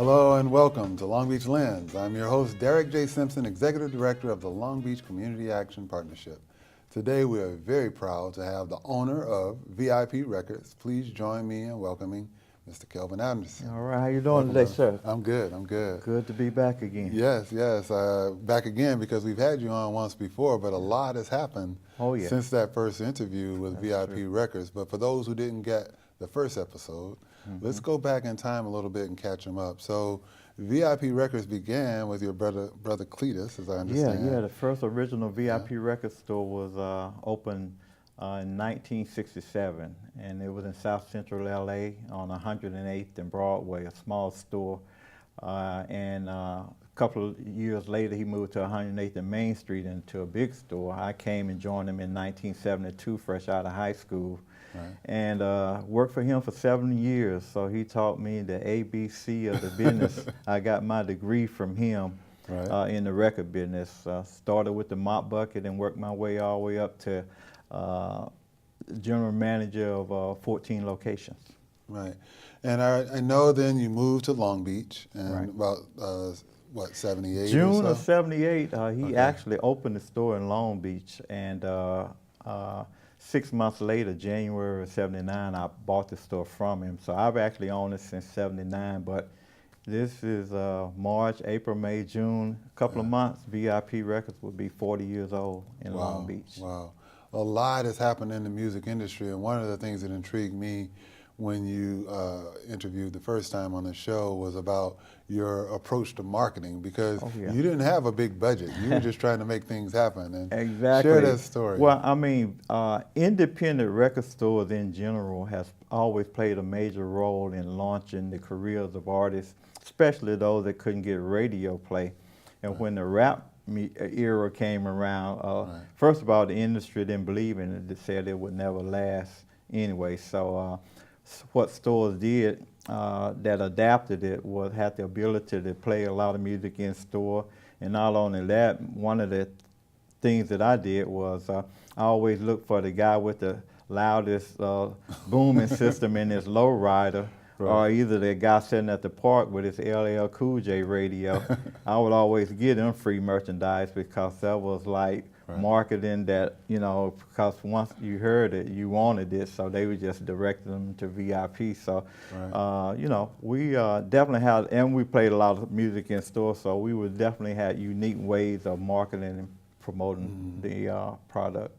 Hello and welcome to Long Beach Lens. I'm your host, Derek J. Simpson, Executive Director of the Long Beach Community Action Partnership. Today we are very proud to have the owner of VIP Records. Please join me in welcoming Mr. Kelvin Anderson. All right, how you doing today, sir? I'm good. Good to be back again. Yes. Back again because we've had you on once before, but a lot has happened since that first interview with VIP Records. But for those who didn't get the first episode, let's go back in time a little bit and catch them up. So VIP Records began with your brother Cletus, as I understand. Yeah, the first original VIP record store was opened in 1967, and it was in South Central LA on 108th and Broadway, a small store. And a couple of years later, he moved to 108th and Main Street into a big store. I came and joined him in 1972, fresh out of high school. Right. And worked for him for 7 years. So he taught me the ABC of the business. I got my degree from him in the record business. Started with the mop bucket and worked my way all the way up to general manager of 14 locations. Right. And I know then you moved to Long Beach and about, 78 June or so? of 78, he actually opened the store in Long Beach. And 6 months later, January of 79, I bought the store from him. So I've actually owned it since 79, but this is March, April, May, June, a couple of months, VIP Records will be 40 years old in Long Beach. Wow. A lot has happened in the music industry, and one of the things that intrigued me when you interviewed the first time on the show was about your approach to marketing, because you didn't have a big budget. You were just trying to make things happen. And share that story. Well, I mean, independent record stores in general has always played a major role in launching the careers of artists, especially those that couldn't get radio play. And when the rap era came around, first of all, the industry didn't believe in it. They said it would never last anyway. So what stores did that adapted it was had the ability to play a lot of music in store. And not only that, one of the things that I did was I always looked for the guy with the loudest booming system in his lowrider, or either the guy sitting at the park with his LL Cool J radio. I would always get them free merchandise because that was like marketing that, you know, because once you heard it, you wanted it, so they would just direct them to VIP. So, you know, we definitely had, and we played a lot of music in store, so we would definitely have unique ways of marketing and promoting the product.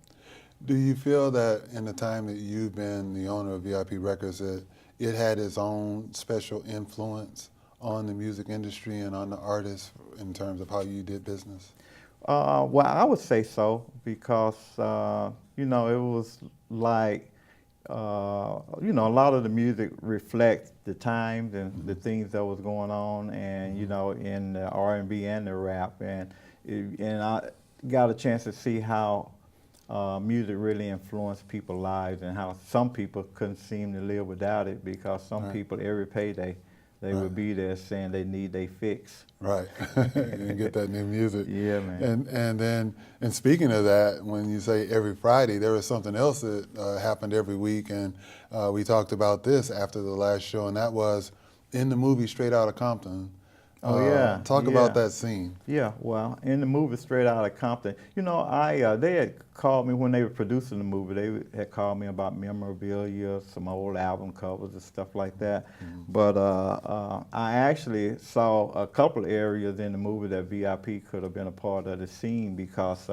Do you feel that in the time that you've been the owner of VIP Records that it had its own special influence on the music industry and on the artists in terms of how you did business? Well, I would say so because, you know, it was like, you know, a lot of the music reflects the times and the things that was going on, and, you know, in the R&B and the rap. And I got a chance to see how music really influenced people's lives and how some people couldn't seem to live without it, because some people, every payday, they would be there saying they need their fix. Right, and get that new music. Yeah, man. And speaking of that, when you say every Friday, there was something else that happened every week, and we talked about this after the last show, and that was in the movie Straight Outta Compton. Talk about that scene. Yeah, well, in the movie Straight Outta Compton, you know, they had called me when they were producing the movie. They had called me about memorabilia, some old album covers and stuff like that. But I actually saw a couple areas in the movie that VIP could have been a part of the scene, because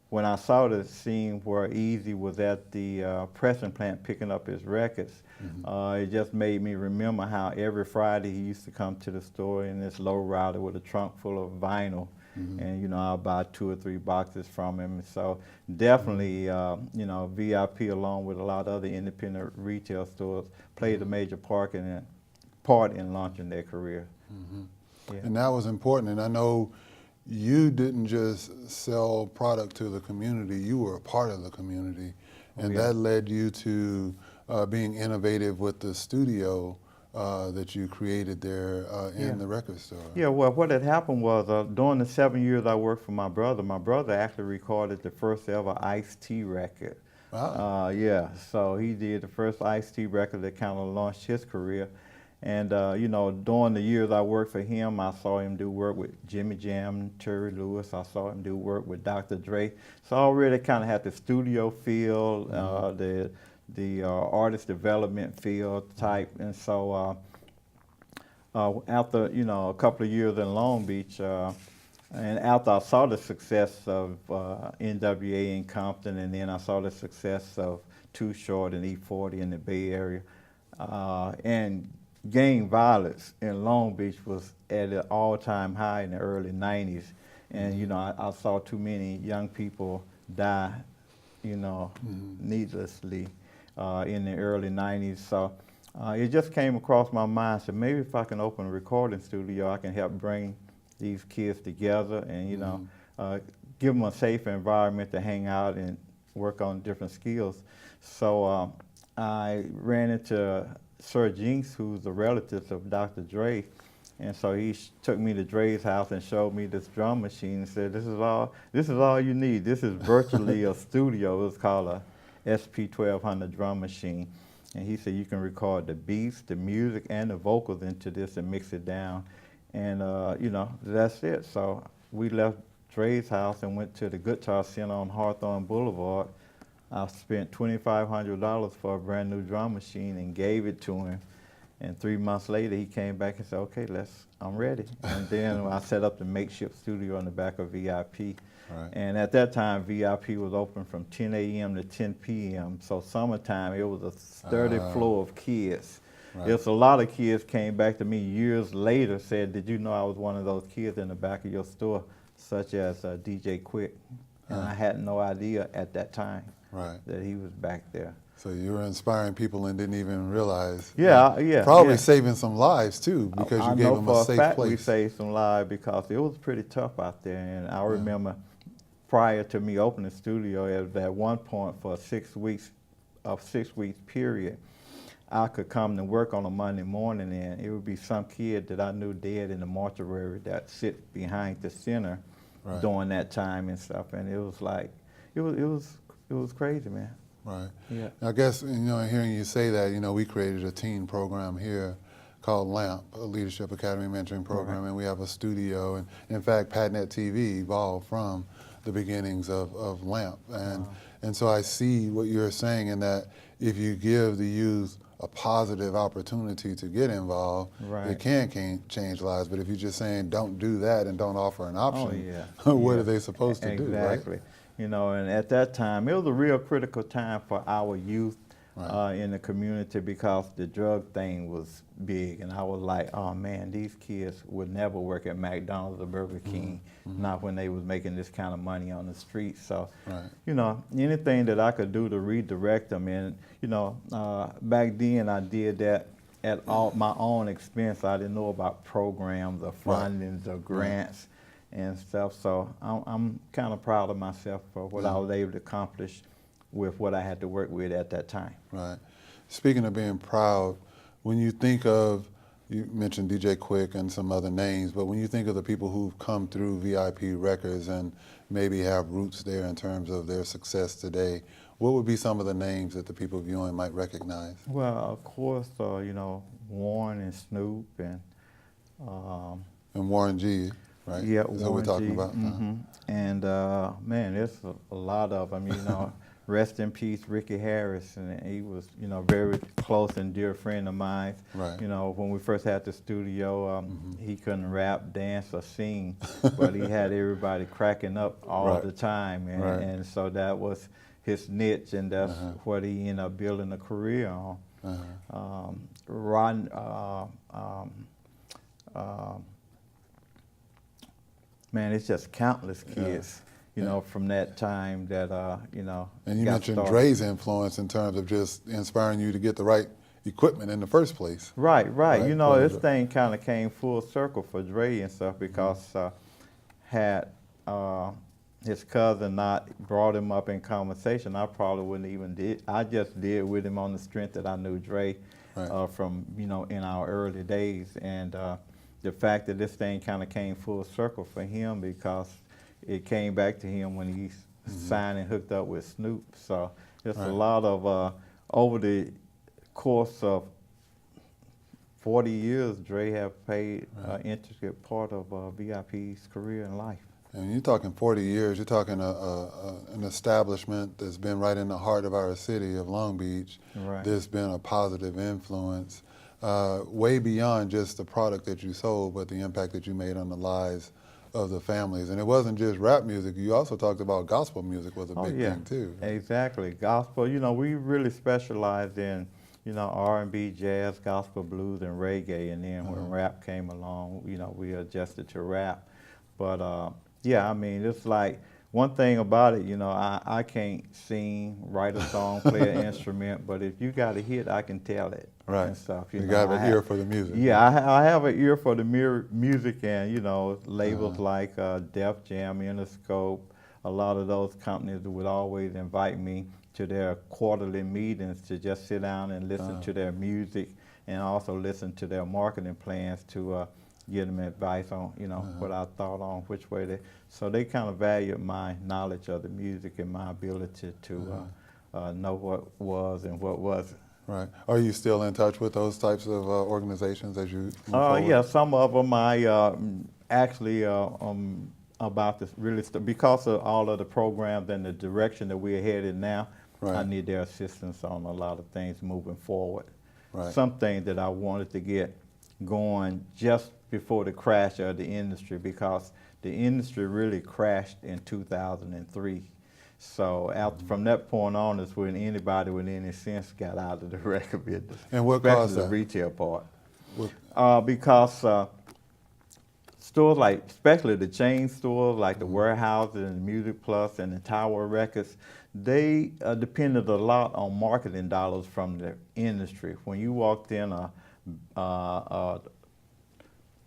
when I saw the scene where Easy was at the pressing plant picking up his records, it just made me remember how every Friday he used to come to the store in this low rider with a trunk full of vinyl. And, you know, I'll buy 2 or 3 boxes from him. So definitely, you know, VIP, along with a lot of other independent retail stores, played a major part in launching their career. And that was important. And I know you didn't just sell product to the community, you were a part of the community. And that led you to being innovative with the studio that you created there in the record store. Yeah, well, what had happened was during the 7 years I worked for my brother actually recorded the first ever Ice-T record. Wow. Yeah, so he did the first Ice-T record that kind of launched his career. And, you know, during the years I worked for him, I saw him do work with Jimmy Jam, Terry Lewis. I saw him do work with Dr. Dre. So I already kind of had the studio feel, the artist development field type. And so after, you know, a couple of years in Long Beach, and after I saw the success of NWA in Compton, and then I saw the success of Too Short and E40 in the Bay Area, and gang violence in Long Beach was at an all-time high in the early 90s. And, you know, I saw too many young people die, you know, needlessly in the early 90s. So it just came across my mind, so maybe if I can open a recording studio, I can help bring these kids together and, you know, give them a safe environment to hang out and work on different skills. So I ran into Sir Jinx, who's a relative of Dr. Dre, and so he took me to Dre's house and showed me this drum machine and said, this is all you need. This is virtually a studio. It's called a SP1200 drum machine. And he said you can record the beats, the music, and the vocals into this and mix it down. And, you know, that's it. So we left Dre's house and went to the Guitar Center on Hawthorne Boulevard. I spent $2,500 for a brand new drum machine and gave it to him. And 3 months later, he came back and said, okay, I'm ready. And then I set up the makeshift studio in the back of VIP. Right. And at that time, VIP was open from 10 a.m. to 10 p.m. So summertime, it was a sturdy flow of kids. Right. There's a lot of kids came back to me years later, said, did you know I was one of those kids in the back of your store, such as DJ Quick? And I had no idea at that time that he was back there. So you were inspiring people and didn't even realize. Yeah. Probably saving some lives too, because you gave them a safe place. We saved some lives because it was pretty tough out there. And I remember prior to me opening the studio, at one point for a 6 weeks period, I could come to work on a Monday morning and it would be some kid that I knew dead in the mortuary that sit behind the center during that time and stuff. And it was like, it was crazy, man. Right. Yeah. I guess, you know, hearing you say that, you know, we created a teen program here called LAMP, a Leadership Academy Mentoring Program, and we have a studio. And in fact, PatNet TV evolved from the beginnings of LAMP. And so I see what you're saying in that if you give the youth a positive opportunity to get involved, it can change lives. But if you're just saying don't do that and don't offer an option, what are they supposed to do? Exactly. You know, and at that time, it was a real critical time for our youth in the community because the drug thing was big. And I was like, oh man, these kids would never work at McDonald's or Burger King, not when they was making this kind of money on the street. So, you know, anything that I could do to redirect them. And, you know, back then I did that at my own expense. I didn't know about programs or fundings or grants and stuff. So I'm kind of proud of myself for what I was able to accomplish with what I had to work with at that time. Right. Speaking of being proud, when you think of, you mentioned DJ Quick and some other names, but when you think of the people who've come through VIP Records and maybe have roots there in terms of their success today, what would be some of the names that the people viewing might recognize? Well, of course, you know, Warren and Snoop and Warren G. Right? Yeah, that's what we're talking about. And man, there's a lot of them. You know, rest in peace, Ricky Harris, and he was, you know, very close and dear friend of mine. Right. You know, when we first had the studio, he couldn't rap, dance, or sing, but he had everybody cracking up all the time, and so that was his niche, and that's what he ended up building a career on. Man, it's just countless kids, you know, from that time that, you know, and you mentioned Dre's influence in terms of just inspiring you to get the right equipment in the first place. Right. You know, this thing kind of came full circle for Dre and stuff because had his cousin not brought him up in conversation, I probably wouldn't even did. I just did with him on the strength that I knew Dre from, you know, in our early days. And the fact that this thing kind of came full circle for him because it came back to him when he signed and hooked up with Snoop. So there's a lot of, over the course of 40 years, Dre have played an intricate part of VIP's career and life. And you're talking 40 years, you're talking an establishment that's been right in the heart of our city of Long Beach. Right. There's been a positive influence, way beyond just the product that you sold, but the impact that you made on the lives of the families. And it wasn't just rap music, you also talked about gospel music was a big thing too. Exactly, gospel, we really specialize in, R&B, jazz, gospel, blues, and reggae, and then when rap came along, we adjusted to rap. But yeah, I mean, it's like, one thing about it, I can't sing, write a song, play an instrument, but if you got a hit, I can tell it. Right. And stuff. You got an ear for the music. Yeah, I have an ear for the music, and, labels like Def Jam, Interscope, a lot of those companies would always invite me to their quarterly meetings to just sit down and listen to their music and also listen to their marketing plans to give them advice on, what I thought on which way so they kind of valued my knowledge of the music and my ability to know what was and what wasn't. Right. Are you still in touch with those types of organizations as you move forward? Yeah, some of them I actually about this really because of all of the programs and the direction that we're headed now, I need their assistance on a lot of things moving forward. Right. Some things that I wanted to get going just before the crash of the industry, because the industry really crashed in 2003. So from that point on is when anybody with any sense got out of the record business. And what caused that? The retail part. Because stores like, especially the chain stores like the Warehouses and Music Plus and the Tower Records, they depended a lot on marketing dollars from the industry. When you walked in a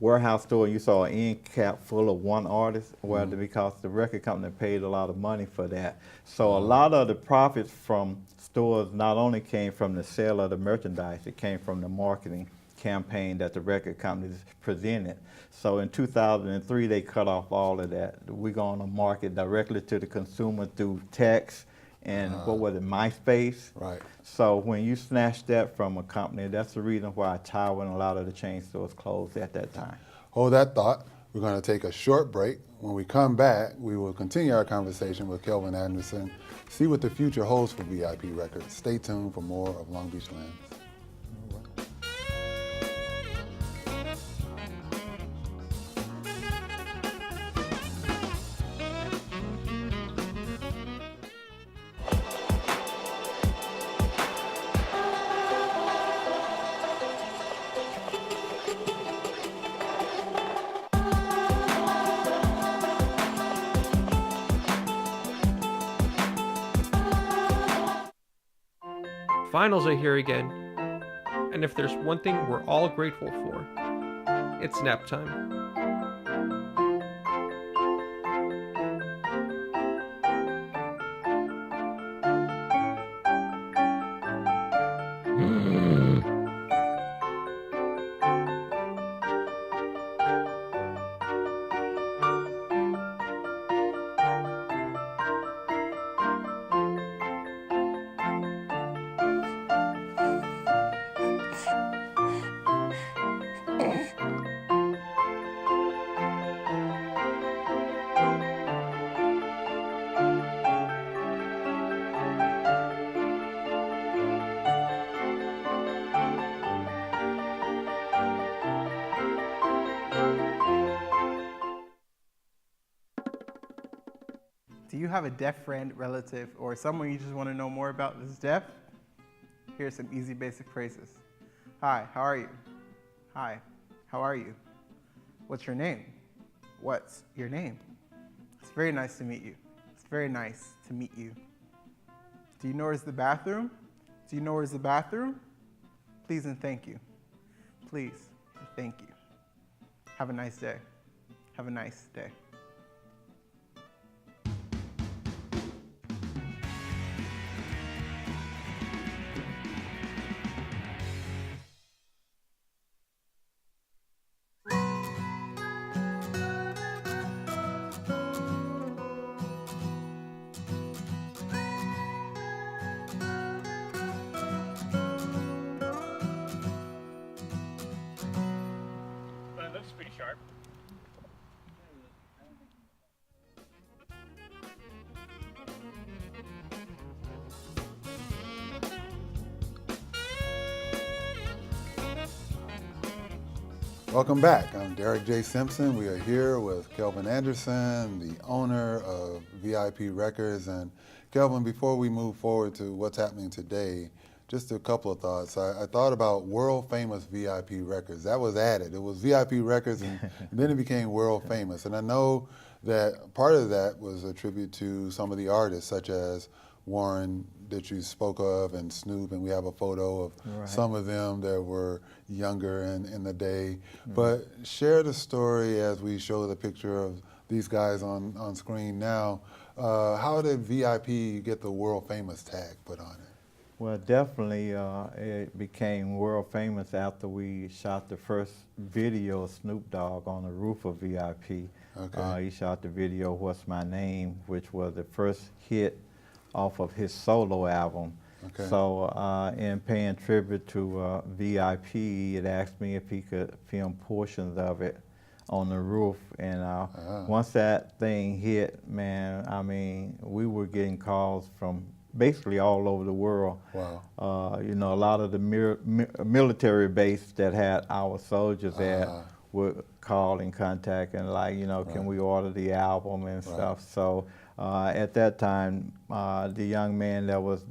warehouse store and you saw an end cap full of one artist, well, because the record company paid a lot of money for that. So a lot of the profits from stores not only came from the sale of the merchandise, it came from the marketing campaign that the record companies presented. So in 2003, they cut off all of that. We're going to market directly to the consumer through text and what was it, MySpace? Right. So when you snatch that from a company, that's the reason why Tower and a lot of the chain stores closed at that time. Hold that thought. We're going to take a short break. When we come back, we will continue our conversation with Kelvin Anderson, see what the future holds for VIP Records. Stay tuned for more of Long Beach Lens. Finals are here again, and if there's one thing we're all grateful for, it's nap time. Do you have a deaf friend, relative, or someone you just want to know more about that's deaf? Here's some easy basic phrases. Hi, how are you? Hi, how are you? What's your name? What's your name? It's very nice to meet you. It's very nice to meet you. Do you know where's the bathroom? Do you know where's the bathroom? Please and thank you. Please and thank you. Have a nice day. Have a nice day. Welcome back. I'm Derek J. Simpson. We are here with Kelvin Anderson, the owner of VIP Records. And Kelvin, before we move forward to what's happening today, just a couple of thoughts. I thought about world famous VIP Records. That was added. It was VIP Records, and then it became world famous. And I know that part of that was a tribute to some of the artists, such as Warren that you spoke of, and Snoop, and we have a photo of some of them that were younger in the day. But share the story as we show the picture of these guys on screen now. How did VIP get the world famous tag put on it? Well, definitely it became world famous after we shot the first video of Snoop Dogg on the roof of VIP. Okay. He shot the video, What's My Name, which was the first hit off of his solo album. Okay. So in paying tribute to VIP, he had asked me if he could film portions of it on the roof. And once that thing hit, man, I mean, we were getting calls from basically all over the world. Wow. You know, a lot of the military base that had our soldiers at would call and contact and like, you know, can we order the album and stuff. So at that time, the young man that was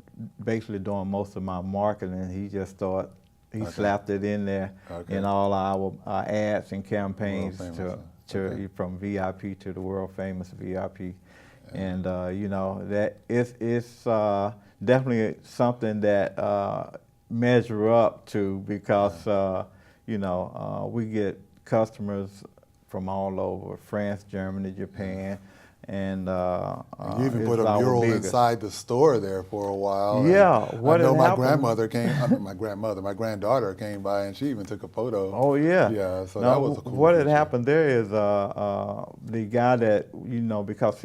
basically doing most of my marketing, he just thought, he slapped it in there in all our ads and campaigns from VIP to the world famous VIP. And you know, that it's definitely something that measure up to, because you know, we get customers from all over, France, Germany, Japan, and you even put a mural inside the store there for a while. Yeah, what I know my grandmother came, my granddaughter came by and she even took a photo. Oh yeah. Yeah, so that was a cool What feature. had happened there is the guy that, you know, because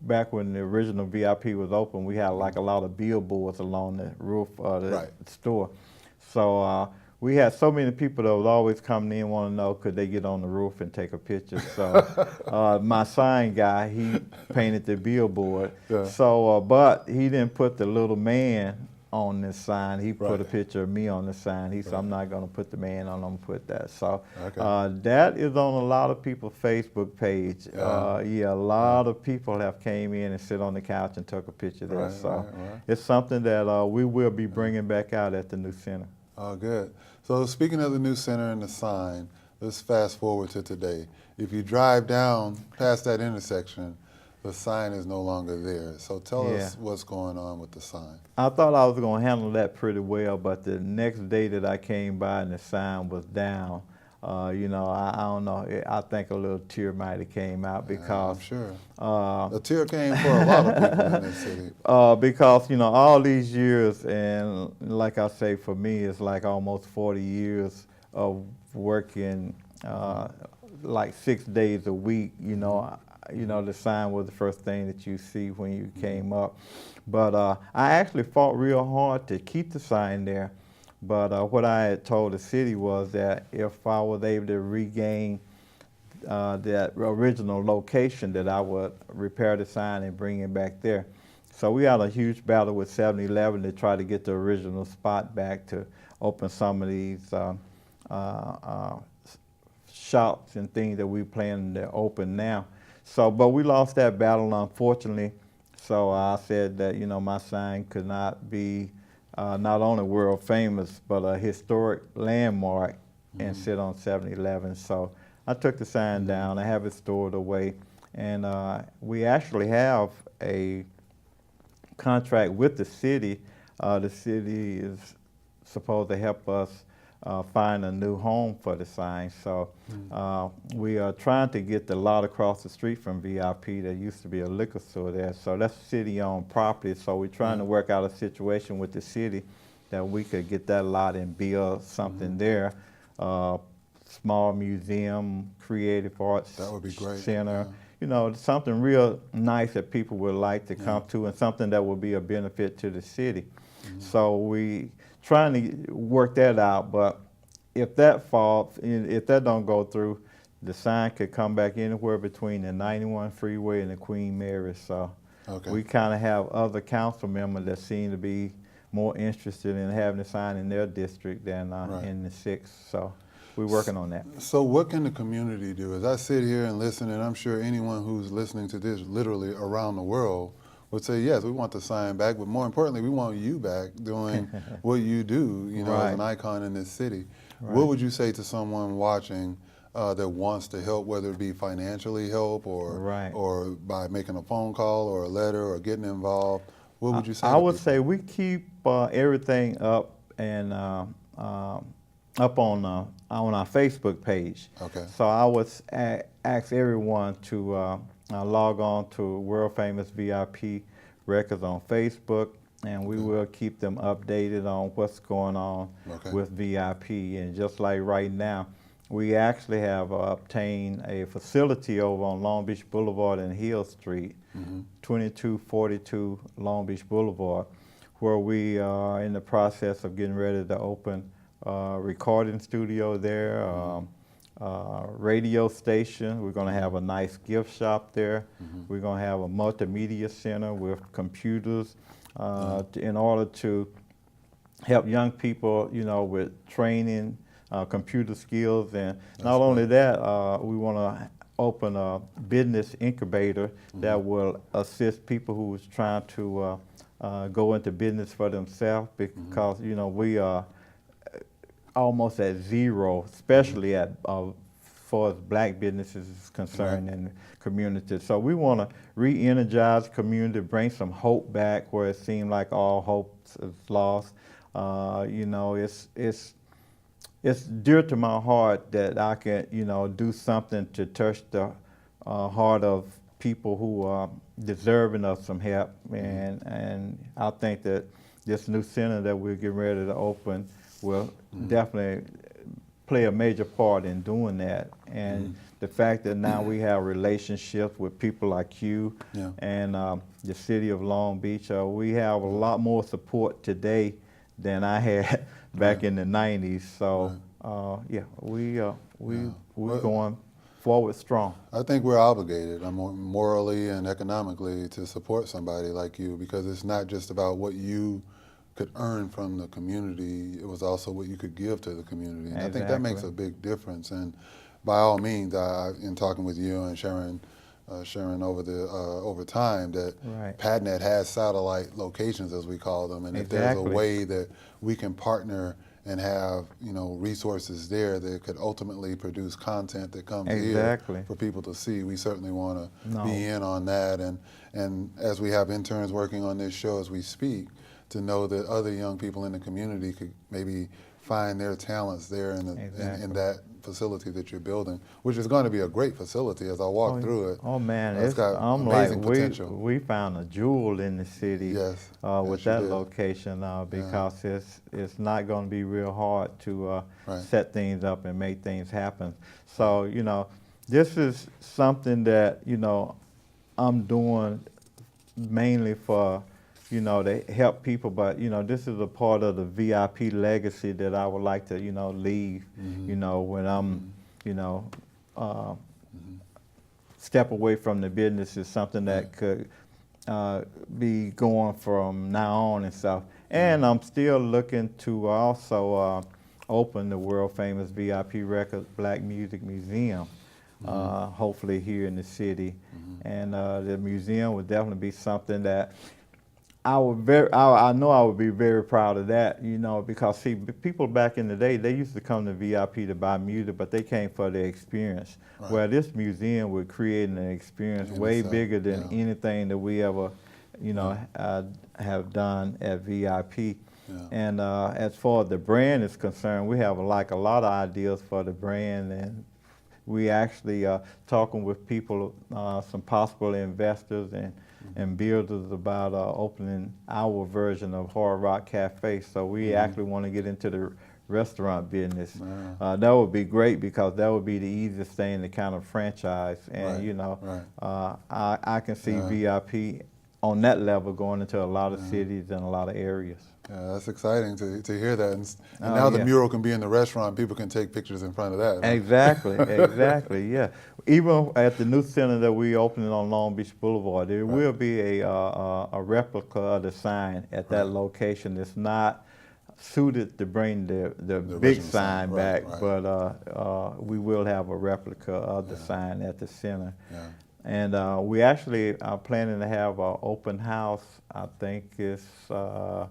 back when the original VIP was open, we had like a lot of billboards along the roof of the store. So we had so many people that was always coming in, want to know could they get on the roof and take a picture. So my sign guy, he painted the billboard. So, but he didn't put the little man on this sign. He put a picture of me on the sign. He said, I'm not going to put the man on, I'm going to put that. So that is on a lot of people's Facebook page. Yeah, a lot of people have came in and sit on the couch and took a picture there. So it's something that we will be bringing back out at the new center. Oh, good. So speaking of the new center and the sign, let's fast forward to today. If you drive down past that intersection, the sign is no longer there. So tell us what's going on with the sign. I thought I was going to handle that pretty well, but the next day that I came by and the sign was down, you know, I don't know, I think a little tear might have came out because... I'm sure. A tear came for a lot of people in this city. Because, you know, all these years, and like I say, for me, it's like almost 40 years of working like 6 days a week, you know. You know, the sign was the first thing that you see when you came up. But I actually fought real hard to keep the sign there. But what I had told the city was that if I was able to regain that original location, that I would repair the sign and bring it back there. So we had a huge battle with 7-Eleven to try to get the original spot back to open some of these shops and things that we plan to open now. So, but we lost that battle, unfortunately. So I said that, you know, my sign could not be not only world famous, but a historic landmark and sit on 7-Eleven. So I took the sign down. I have it stored away. And we actually have a contract with the city. The city is supposed to help us find a new home for the sign. So we are trying to get the lot across the street from VIP. There used to be a liquor store there. So that's city-owned property. So we're trying to work out a situation with the city that we could get that lot and build something there. Small museum, creative arts that would be great. Center. You know, something real nice that people would like to come to, and something that would be a benefit to the city. So we trying to work that out, but if that falls, if that don't go through, the sign could come back anywhere between the 91 freeway and the Queen Mary. So we kind of have other council members that seem to be more interested in having the sign in their district than in the 6th. we're working on that. So what can the community do? As I sit here and listen, and I'm sure anyone who's listening to this literally around the world would say, yes, we want the sign back, but more importantly, we want you back doing what you do, you know, as an icon in this city. Right. What would you say to someone watching that wants to help, whether it be financially help or by making a phone call or a letter or getting involved? What would you say? I would say we keep everything up and up on our Facebook page. Okay. So I would ask everyone to log on to World Famous VIP Records on Facebook, and we will keep them updated on what's going on with VIP. And just like right now, we actually have obtained a facility over on Long Beach Boulevard and Hill Street, 2242 Long Beach Boulevard, where we are in the process of getting ready to open a recording studio there, radio station. We're going to have a nice gift shop there. We're going to have a multimedia center with computers in order to help young people, you know, with training, computer skills, and not only that, we want to open a business incubator that will assist people who is trying to go into business for themselves, because you know we are almost at zero, especially at far as black businesses is concerned in the community. So we want to re-energize the community, bring some hope back where it seemed like all hope is lost. You know, it's dear to my heart that I can, you know, do something to touch the heart of people who are deserving of some help. And I think that this new center that we're getting ready to open will definitely play a major part in doing that. And the fact that now we have relationships with people like you and the city of Long Beach, we have a lot more support today than I had back in the 90s. So yeah, we're going forward strong. I think we're obligated morally and economically to support somebody like you, because it's not just about what you could earn from the community, it was also what you could give to the community. And I think that makes a big difference. And by all means, in talking with you and sharing over time, that PadNet has satellite locations, as we call them, and if there's a way that we can partner and have, you know, resources there that could ultimately produce content that comes here for people to see, we certainly want to be in on that. And as we have interns working on this show as we speak, to know that other young people in the community could maybe find their talents there in that facility that you're building, which is going to be a great facility as I walk through it. Oh man, it's got amazing potential. We found a jewel in the city with that location, because it's not going to be real hard to set things up and make things happen. So, you know, this is something that, you know, I'm doing mainly for, you know, to help people, but, you know, this is a part of the VIP legacy that I would like to, you know, leave, you know, when I'm, you know, step away from the business is something that could be going from now on and stuff. And I'm still looking to also open the world famous VIP Records Black Music Museum, hopefully here in the city. And the museum would definitely be something that I know I would be very proud of that, you know, because see, people back in the day, they used to come to VIP to buy music, but they came for the experience. Where this museum would create an experience way bigger than anything that we ever, you know, have done at VIP. And as far as the brand is concerned, we have like a lot of ideas for the brand, and we actually talking with people, some possible investors and builders about opening our version of Hard Rock Cafe. So we actually want to get into the restaurant business. That would be great, because that would be the easiest thing to kind of franchise. And you know, I can see VIP on that level going into a lot of cities and a lot of areas. Yeah, that's exciting to hear that. And now the mural can be in the restaurant, people can take pictures in front of that. Exactly, exactly, yeah. Even at the new center that we're opening on Long Beach Boulevard, there will be a replica of the sign at that location. It's not suited to bring the big original sign right, back, right. but we will have a replica of the sign at the center. Yeah. And we actually are planning to have an open house. I think it's the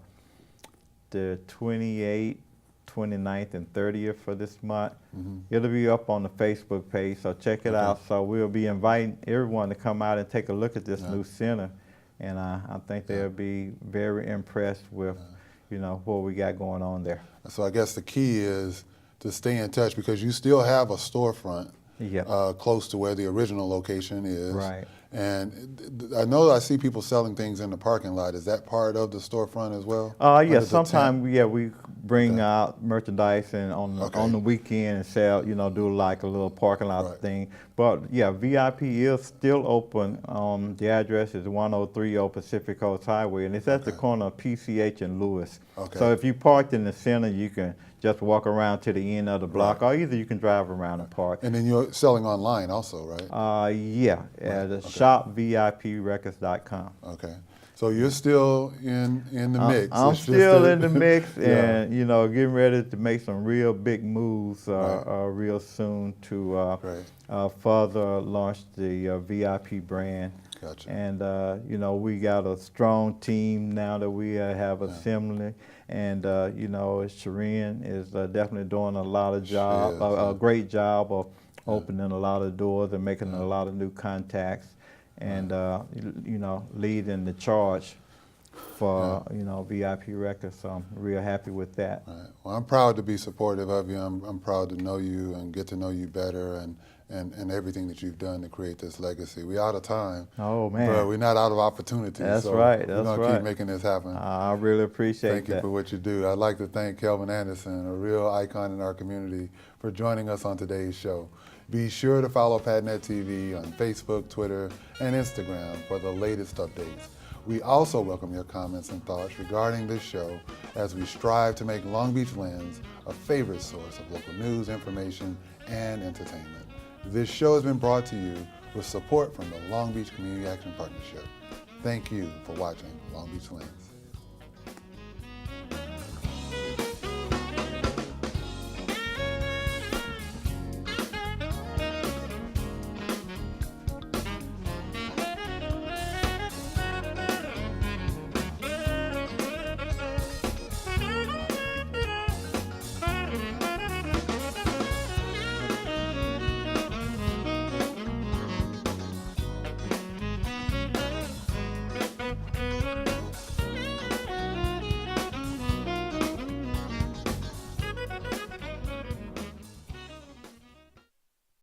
28th, 29th, and 30th for this month. It'll be up on the Facebook page, so check it out. So we'll be inviting everyone to come out and take a look at this new center, and I think they'll be very impressed with, you know, what we got going on there. So I guess the key is to stay in touch, because you still have a storefront close to where the original location is. Right. And I know I see people selling things in the parking lot. Is that part of the storefront as well? Yeah, sometimes we bring out merchandise and on the weekend and sell, you know, do like a little parking lot thing. But yeah, VIP is still open. The address is 103 Old Pacific Coast Highway, and it's at the corner of PCH and Lewis. So if you parked in the center, you can just walk around to the end of the block, or either you can drive around and park. And then you're selling online also, right? Yeah, at shopviprecords.com. Okay. So you're still in the mix. I'm still in the mix, and you know, getting ready to make some real big moves real soon to further launch the VIP brand. Gotcha. And you know, we got a strong team now that we have assembly, and you know, Shireen is definitely doing a lot of a great job of opening a lot of doors and making a lot of new contacts, and you know, leading the charge for you know, VIP Records. So I'm real happy with that. Right. Well, I'm proud to be supportive of you. I'm proud to know you and get to know you better, and everything that you've done to create this legacy. We're out of time. Oh man. But we're not out of opportunities. That's so right. We're gonna keep making this happen. I really appreciate Thank you for what you do. I'd like to thank Kelvin Anderson, a real icon in our community, for joining us on today's show. Be sure to follow PatNet TV on Facebook, Twitter, and Instagram for the latest updates. We also welcome your comments and thoughts regarding this show, as we strive to make Long Beach Lens a favorite source of local news, information, and entertainment. This show has been brought to you with support from the Long Beach Community Action Partnership. Thank you for watching Long Beach Lens.